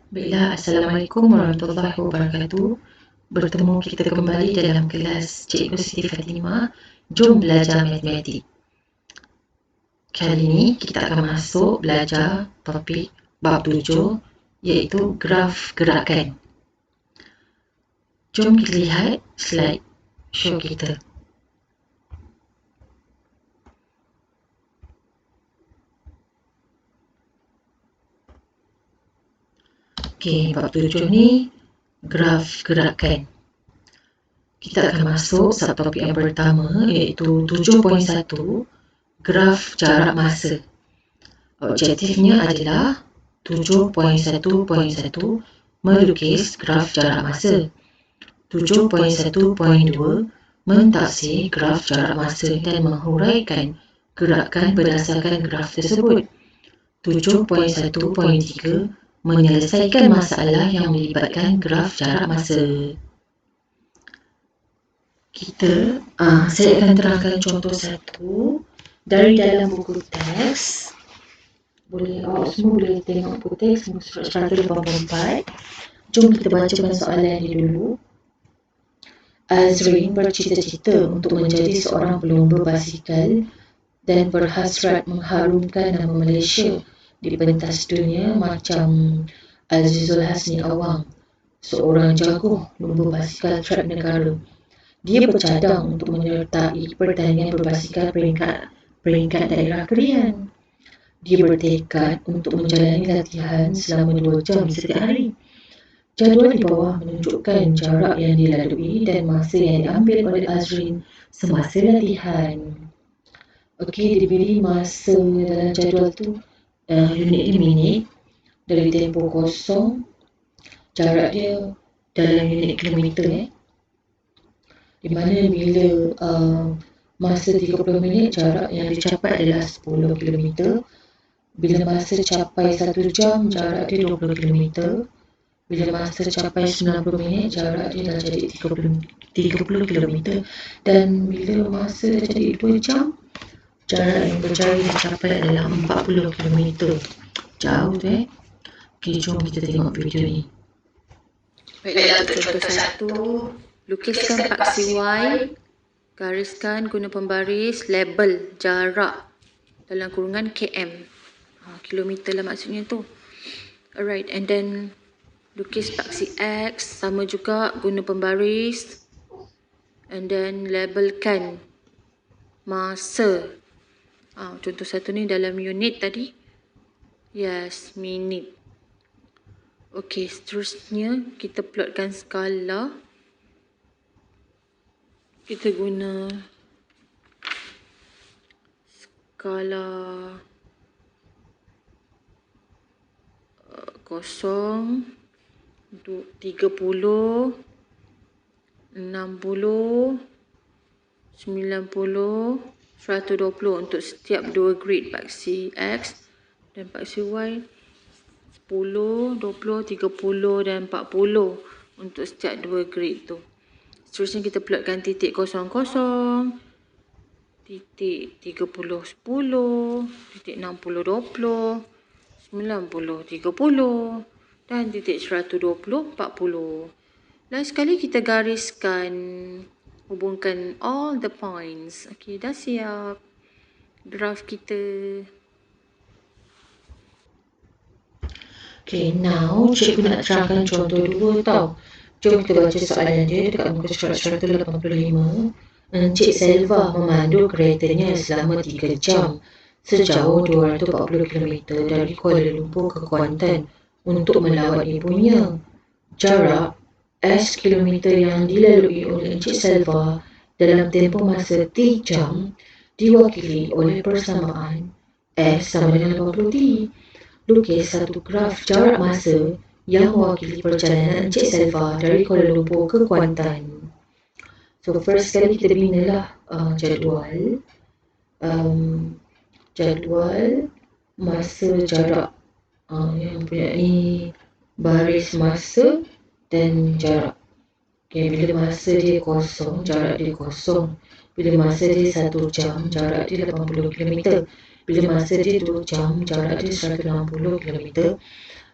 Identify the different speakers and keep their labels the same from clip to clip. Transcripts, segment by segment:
Speaker 1: Baiklah, Assalamualaikum warahmatullahi wabarakatuh. Bertemu kita kembali dalam kelas Cikgu Siti Fatimah. Jom belajar matematik. Kali ini kita akan masuk belajar topik bab 7 iaitu graf gerakan. Jom kita lihat slide show kita. Okey, bab 7 ni graf gerakan. Kita akan masuk subtopik yang pertama iaitu 7.1 graf jarak masa. Objektifnya adalah 7.1.1 melukis graf jarak masa. 7.1.2 mentafsir graf jarak masa dan menghuraikan gerakan berdasarkan graf tersebut. 7.1.3 menyelesaikan masalah yang melibatkan graf jarak masa. Saya akan terangkan contoh satu dari dalam buku teks. Awak semua boleh tengok buku teks muka surat 184. Jom kita bacakan soalan ini dulu. Azrin bercita-cita untuk menjadi seorang pelumba basikal dan berhasrat mengharumkan nama Malaysia di pentas dunia macam Azizul Hasni Awang, seorang jago lumba basikal trek negara. Dia bercadang untuk menyertai pertandingan berbasikal peringkat daerah Krian. Dia bertekad untuk menjalani latihan selama 2 jam setiap hari. Jadual di bawah menunjukkan jarak yang dilalui dan masa yang diambil oleh Azrin semasa latihan. Okey, diberi masa dalam jadual tu unit dia minit, dari tempoh kosong, jarak dia dalam unit kilometer di mana bila masa 30 minit jarak yang dicapai adalah 10 km. Bila masa capai 1 jam jarak dia 20 km. Bila masa capai 90 minit jarak dia dah jadi 30 km. Dan bila masa dah jadi 2 jam jarak yang berjaya dicapai adalah 40 km. Jauh tu Okey, jom kita tengok video ni.
Speaker 2: Baiklah, untuk contoh satu, lukiskan paksi Y, gariskan guna pembaris, label jarak dalam kurungan km. Kilometer lah maksudnya tu. Alright, and then lukis paksi X, sama juga guna pembaris, and then labelkan masa. Contoh satu ni dalam unit tadi. Yes, minit. Okey, seterusnya kita plotkan skala. Kita guna skala 0, 30, 60, 90, 120 untuk setiap 2 grid paksi X dan paksi Y. 10, 20, 30 dan 40 untuk setiap 2 grid tu. Seterusnya kita plotkan titik 00, titik 30, 10, titik 60, 20, 90, 30 dan titik 120, 40. Lain sekali kita gariskan, hubungkan all the points. Okey, dah siap graf kita.
Speaker 1: Okay, now cikgu nak terangkan contoh 2 tau. Jom kita baca soalan dia dekat muka surat 185. Encik Selva memandu keretanya selama 3 jam sejauh 240 km dari Kuala Lumpur ke Kuantan untuk melawat ibunya. Jarak S kilometer yang dilalui oleh Encik Selva dalam tempoh masa T jam diwakili oleh persamaan S sama dengan 80 T. Lukis satu graf jarak masa yang mewakili perjalanan Encik Selva dari Kuala Lumpur ke Kuantan. So first sekali kita binalah jadual. Jadual masa jarak yang mempunyai baris masa dan jarak. Okay, bila masa dia kosong, jarak dia kosong. Bila masa dia 1 jam, jarak dia 80 km. Bila masa dia 2 jam, jarak dia 160 km.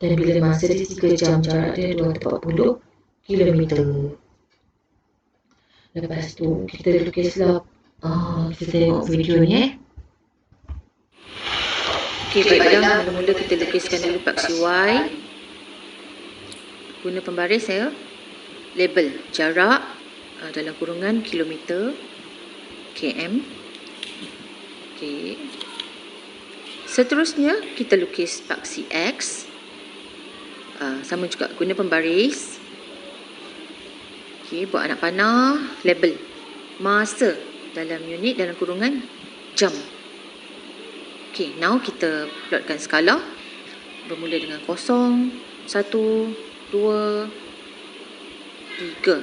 Speaker 1: Dan bila masa dia 3 jam, jarak dia 240 kilometer. Lepas tu kita lukislah, kita tengok video ni.
Speaker 2: Okey, baiklah, mula-mula kita lukiskan dulu paksi Y. Guna pembaris saya. Label jarak dalam kurungan kilometer, km. Okey. Seterusnya kita lukis paksi X. Sama juga guna pembaris. Okey, buat anak panah, label masa dalam unit dalam kurungan jam. Okey, now kita plotkan skala bermula dengan 0, 1, 2, 3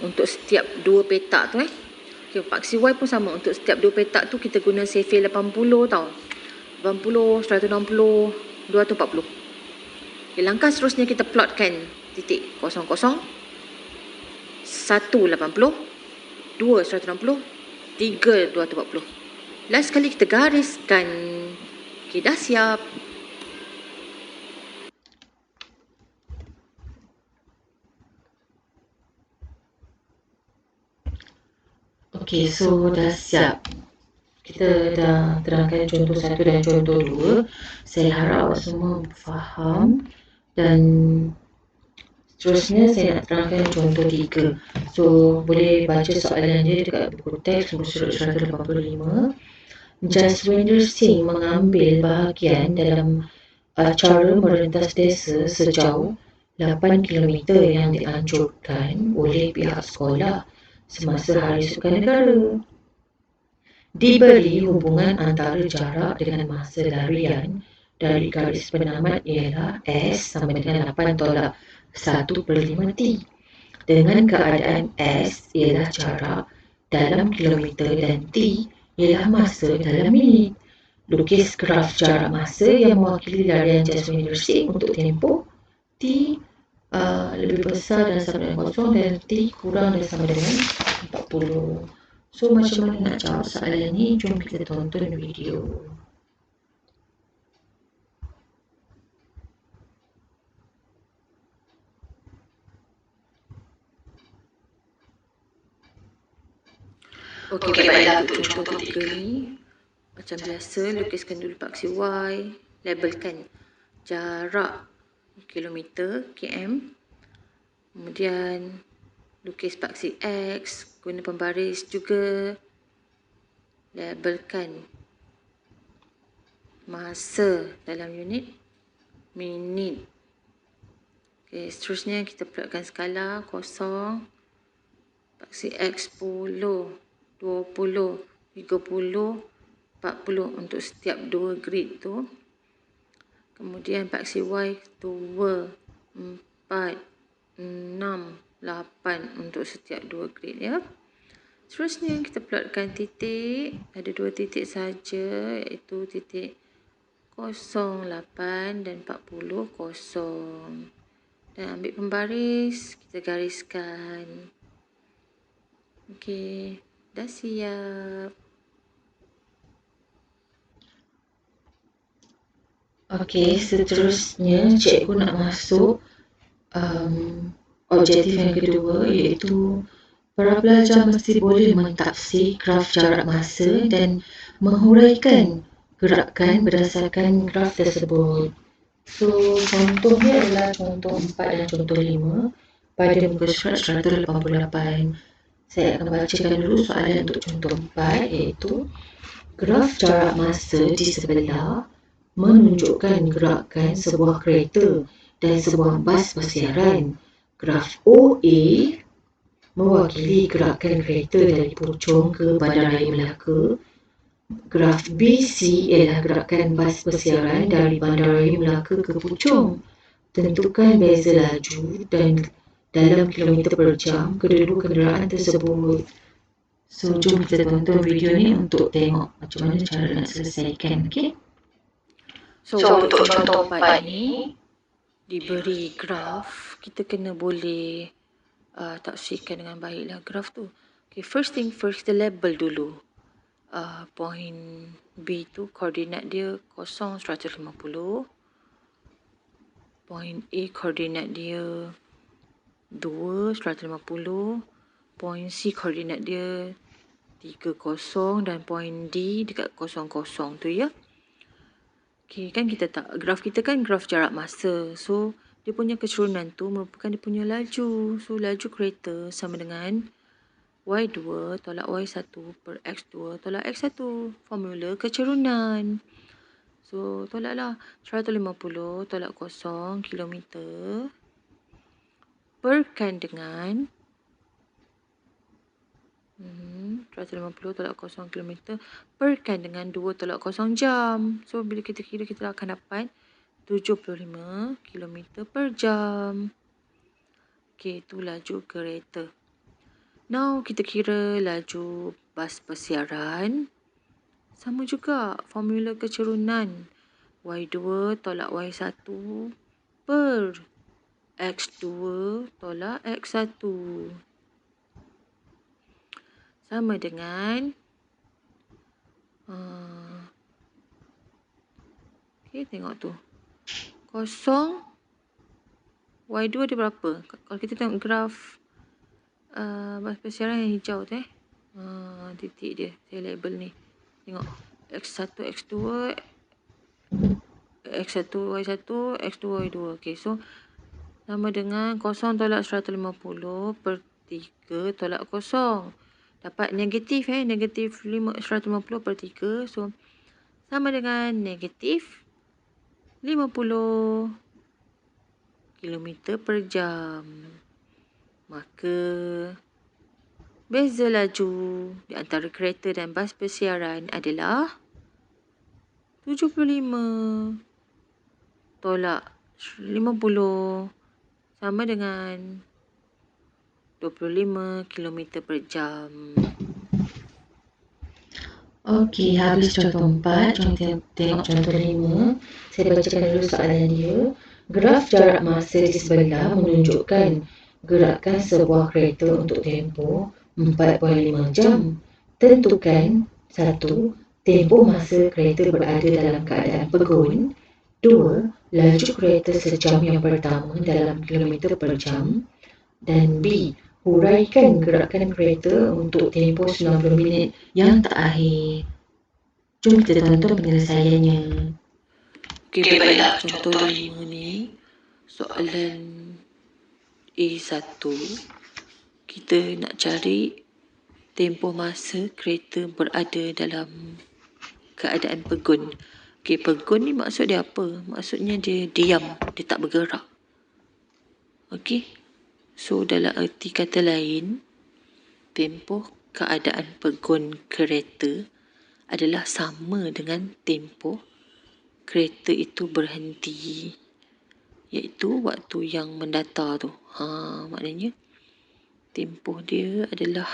Speaker 2: untuk setiap 2 petak tu Okey, paksi Y pun sama, untuk setiap 2 petak tu kita guna Cephei 80 tau. 80, 160, 240. Okey, langkah seterusnya kita plotkan titik 00, 1 80, 2 160, 3 240. Last sekali kita gariskan. Okey, dah siap.
Speaker 1: Okey, so dah siap. Kita dah terangkan contoh 1 dan contoh 2. Saya harap awak semua faham. Dan seterusnya saya nak terangkan contoh 3. So, boleh baca soalan dia dekat buku teks muka surat 185. Jaswinder Singh mengambil bahagian dalam acara merentas desa sejauh 8 km yang dianjurkan oleh pihak sekolah semasa Hari Sukan Negara. Diberi hubungan antara jarak dengan masa larian dari garis penamat ialah S sama dengan 8 tolak 1/5 T. Dengan keadaan S ialah jarak dalam kilometer dan T ialah masa dalam minit. Lukis graf jarak masa yang mewakili larian Jaswinder Singh untuk tempoh T lebih besar dan sama dengan 0 dan T kurang dan sama dengan 40. So macam mana nak jawab soalan ni? Jom kita tonton video.
Speaker 2: Okey, baiklah, untuk contoh 3 ni macam biasa, lukiskan dulu paksi Y, labelkan jarak kilometer, km. Kemudian lukis paksi X, guna pembaris juga. Labelkan masa dalam unit minit. Okey, seterusnya kita plotkan skala 0, paksi X 10, 20, 30, 40 untuk setiap 2 grid tu. Kemudian paksi Y 2, 4, 6, 8 untuk setiap 2 grid ya. Seterusnya kita plotkan titik. Ada 2 titik saja, iaitu titik 0, 8 dan 40, 0. Dan ambil pembaris, kita gariskan. Okey, dah siap.
Speaker 1: Okey, seterusnya cikgu nak masuk objektif yang kedua, iaitu para pelajar mesti boleh mentafsir graf jarak masa dan menghuraikan gerakan berdasarkan graf tersebut. So, contohnya adalah contoh 4 dan contoh 5 pada muka surat 188. Saya akan bacakan dulu soalan untuk contoh 4, iaitu graf jarak masa di sebelah menunjukkan gerakan sebuah kereta dan sebuah bas bersiaran. Graf OA mewakili gerakan kereta dari Puchong ke Bandaraya Melaka. Graf BC ialah gerakan bas bersiaran dari Bandaraya Melaka ke Puchong. Tentukan beza laju dan dalam kilometer per jam kedua-dua kenderaan tersebut. So, jom kita tonton video ni untuk tengok macam mana cara nak selesaikan, okey?
Speaker 2: So untuk contoh 4 ni, diberi graf, kita kena boleh taksirkan dengan baiklah graf tu. Okay, first thing first, kita label dulu. Point B tu, koordinat dia 0, 150. Point A koordinat dia 2, 150. Point C koordinat dia 30 dan point D dekat 00 tu ya. Okey, kan kita tak graf kita kan graf jarak masa. So dia punya kecerunan tu merupakan dia punya laju. So laju kereta sama dengan Y2 tolak Y1 per X2 tolak X1. Formula kecerunan. So tolaklah 150 tolak 0 kilometer perkan dengan 150 tolak 0 km perkan dengan 2 tolak 0 jam. So bila kita kira kita akan dapat 75 km per jam. Okey, itu laju kereta. Now kita kira laju bas persiaran. Sama juga formula kecerunan. Y2 tolak Y1 per X2 tolak X1. Sama dengan okey, tengok tu. 0 Y2 dia berapa? Kalau kita tengok graf bas persiaran yang hijau tu titik dia. Saya label ni. Tengok X1, X2, X1, Y1, X2, Y2. Okey, so sama dengan 0 tolak 150 per 3 tolak 0. Dapat negatif negatif 150 per 3. So sama dengan negatif 50 km per jam. Maka beza laju di antara kereta dan bas persiaran adalah 75 tolak 50 sama dengan 25 km per jam.
Speaker 1: Okey, habis contoh 4, tengok contoh 5. Saya bacakan dulu soalan dia. Graf jarak masa di sebelah menunjukkan gerakan sebuah kereta untuk tempoh 4.5 jam. Tentukan 1. Tempoh masa kereta berada dalam keadaan pegun. 2. Laju kereta sejam yang pertama dalam kilometer per jam. Dan B. Huraikan gerakan kereta untuk tempoh 90 minit yang terakhir. Jom kita tonton penyelesaiannya.
Speaker 2: Okey, baiklah. Contoh 5 ni, soalan A1, kita nak cari tempoh masa kereta berada dalam keadaan pegun. Okey, pegun ni maksud dia apa? Maksudnya dia diam, dia tak bergerak. Okey. So dalam erti kata lain, tempoh keadaan pegun kereta adalah sama dengan tempoh kereta itu berhenti, iaitu waktu yang mendatar tu. Maknanya tempoh dia adalah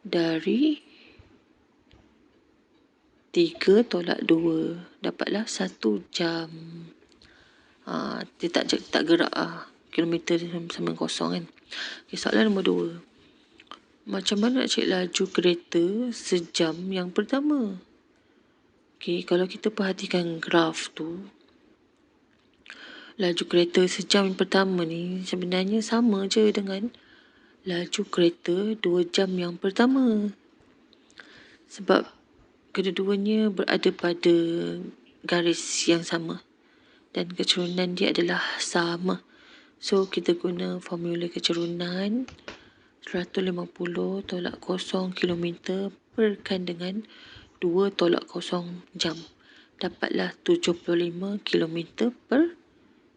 Speaker 2: dari 3 tolak 2 dapatlah 1 jam. Dia tak gerak kilometer sama kosong kan. Okay, soalan nombor 2. Macam mana nak cari laju kereta sejam yang pertama? Okay, kalau kita perhatikan graf tu, laju kereta sejam yang pertama ni sebenarnya sama je dengan laju kereta 2 jam yang pertama. Sebab kedua-duanya berada pada garis yang sama dan kecerunan dia adalah sama. So kita guna formula kecerunan 150 tolak 0 km perkan dengan 2 tolak 0 jam. Dapatlah 75 km per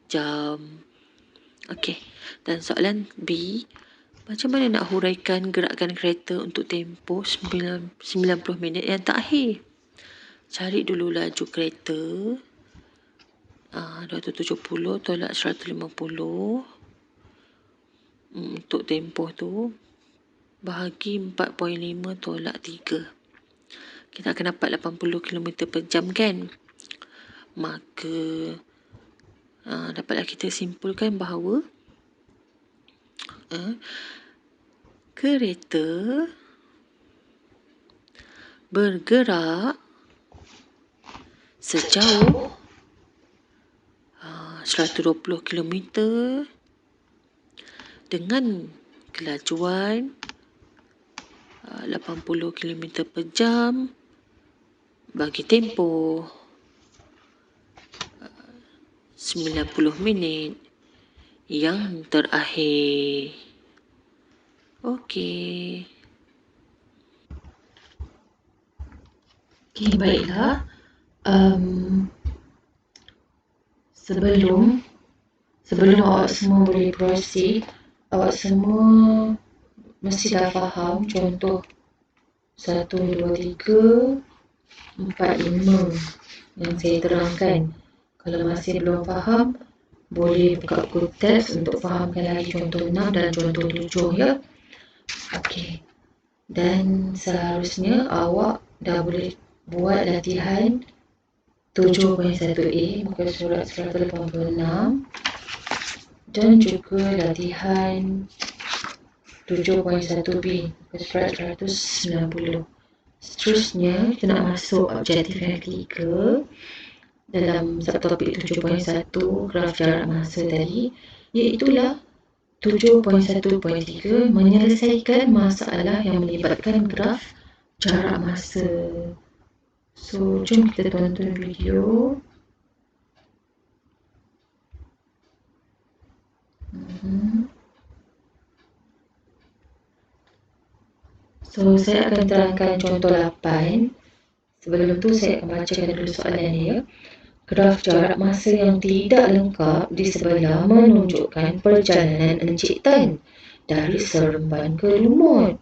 Speaker 2: jam. Okey. Dan soalan B, macam mana nak huraikan gerakan kereta untuk tempoh 90 minit yang terakhir? Cari dulu laju kereta. 270 tolak 150 untuk tempoh tu bahagi 4.5 tolak 3. Kita akan dapat 80 km per jam kan? Maka dapatlah kita simpulkan bahawa kereta bergerak sejauh 120 km dengan kelajuan 80 km per jam bagi tempoh 90 minit yang terakhir. Okey.
Speaker 1: Okey, baiklah. Sebelum awak semua boleh proceed, awak semua mesti dah faham contoh 1, 2, 3, 4, 5 yang saya terangkan. Kalau masih belum faham, boleh buka buku teks untuk fahamkan lagi contoh 6 dan contoh 7 ya. Okey. Dan seharusnya awak dah boleh buat latihan 7.1a muka surat 186 dan juga latihan 7.1b muka surat 190. Seterusnya kita nak masuk objektif yang ketiga dalam subtopik 7.1 graf jarak masa tadi, iaitulah 7.1.3 menyelesaikan masalah yang melibatkan graf jarak masa. So, jom kita tonton video. So, saya akan terangkan contoh 8. Sebelum tu saya akan bacakan dulu soalan ni ya. Graf jarak masa yang tidak lengkap di sebelah menunjukkan perjalanan Encik Tan dari Seremban ke Lumut.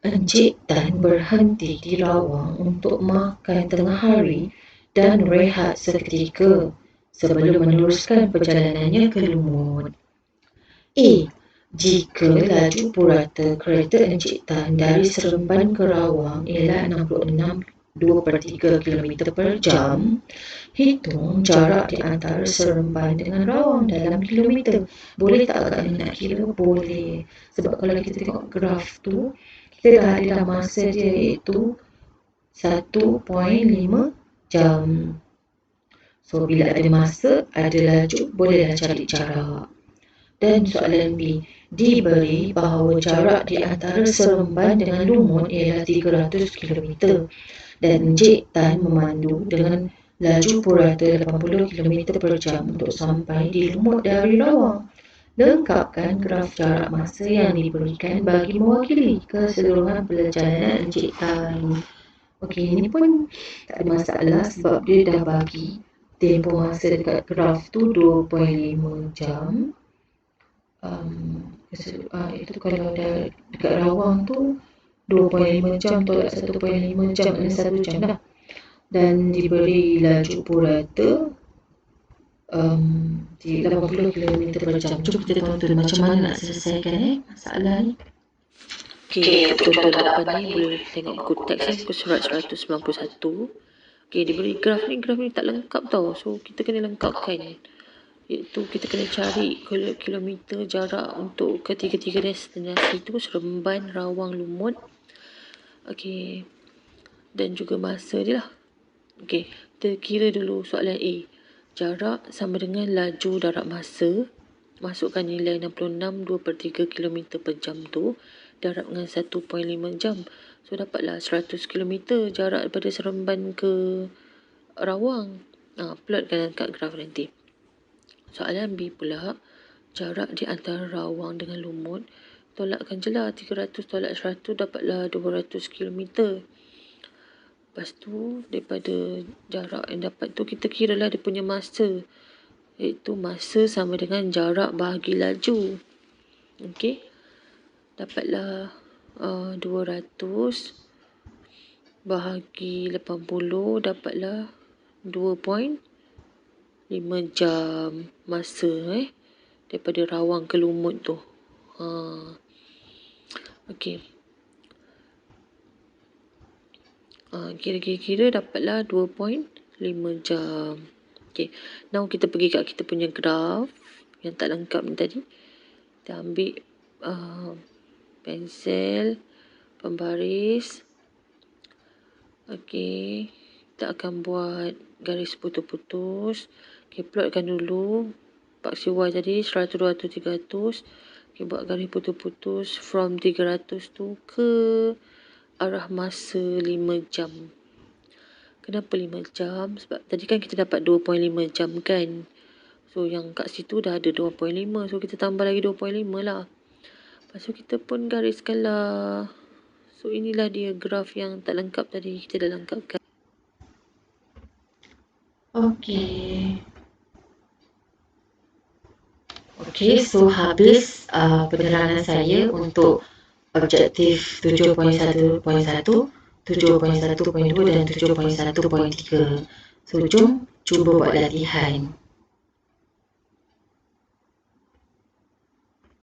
Speaker 1: Encik Tan berhenti di Rawang untuk makan tengah hari dan rehat seketika sebelum meneruskan perjalanannya ke Lumut. A. Jika laju purata kereta Encik Tan dari Seremban ke Rawang ialah 66.2/3 km per jam, hitung jarak di antara Seremban dengan Rawang dalam kilometer. Boleh tak agak ni nak kira? Boleh. Sebab kalau kita tengok graf tu, kita dah ada dah masa dia iaitu 1.5 jam. So, bila ada masa, ada laju, bolehlah cari jarak. Dan soalan B, diberi bahawa jarak di antara Seremban dengan Lumut ialah 300 km dan Encik Tan memandu dengan laju purata 80 km per jam untuk sampai di Lumut dari Rawang. Lengkapkan graf jarak masa yang diberikan bagi mewakili keseluruhan perjalanan Encik Tan. Okey, ini pun tak ada masalah sebab dia dah bagi tempoh masa dekat graf tu 2.5 jam. Itu kalau dah dekat Rawang tu 2.5 jam tolak 1.5 jam ada 1 jam dah. Dan diberi laju purata di 80 km per jam. Jom kita tonton macam mana nak selesaikan masalah ni.
Speaker 2: Okey, untuk contoh 8 ni boleh tengok buku teks buku surat 191. Okey, diberi graf ni tak lengkap tau. So, kita kena lengkapkan. Iaitu kita kena cari kilometer jarak untuk ketiga-tiga destinasi tu, Seremban, Rawang, Lumut. Okey. Dan juga masa dia lah. Okey, kita kira dulu soalan A. Jarak sama dengan laju darat masa. Masukkan nilai 66.2/3 km per jam tu darab dengan 1.5 jam. So, dapatlah 100 km jarak daripada Seremban ke Rawang. Plotkan kat graf nanti. Soalan B pula, jarak di antara Rawang dengan Lumut. Tolakkan je lah, 300 tolak 100 dapatlah 200 km. Lepas tu, daripada jarak yang dapat tu, kita kira lah dia punya masa. Iaitu masa sama dengan jarak bahagi laju. Okey. Dapatlah 200 bahagi 80 dapatlah 2.5 jam masa daripada Rawang ke Lumut tu. Okey. Kira-kira dapatlah 2.5 jam. Okey. Now kita pergi kat kita punya graf yang tak lengkap ni tadi. Kita ambil pensel, pembaris. Okey. Kita akan buat garis putus-putus. Okay, plotkan dulu paksi Y tadi 100, 200, 300. Okay, buat garis putus-putus from 300 tu ke arah masa 5 jam. Kenapa 5 jam? Sebab tadi kan kita dapat 2.5 jam kan. So yang kat situ dah ada 2.5. So kita tambah lagi 2.5 lah. Lepas tu kita pun gariskan lah. So inilah dia graf yang tak lengkap tadi. Kita dah lengkapkan.
Speaker 1: Okey. Okey, so habis penerangan saya untuk objektif 7.1.1, 7.1.2 dan 7.1.3. So jom cuba buat latihan.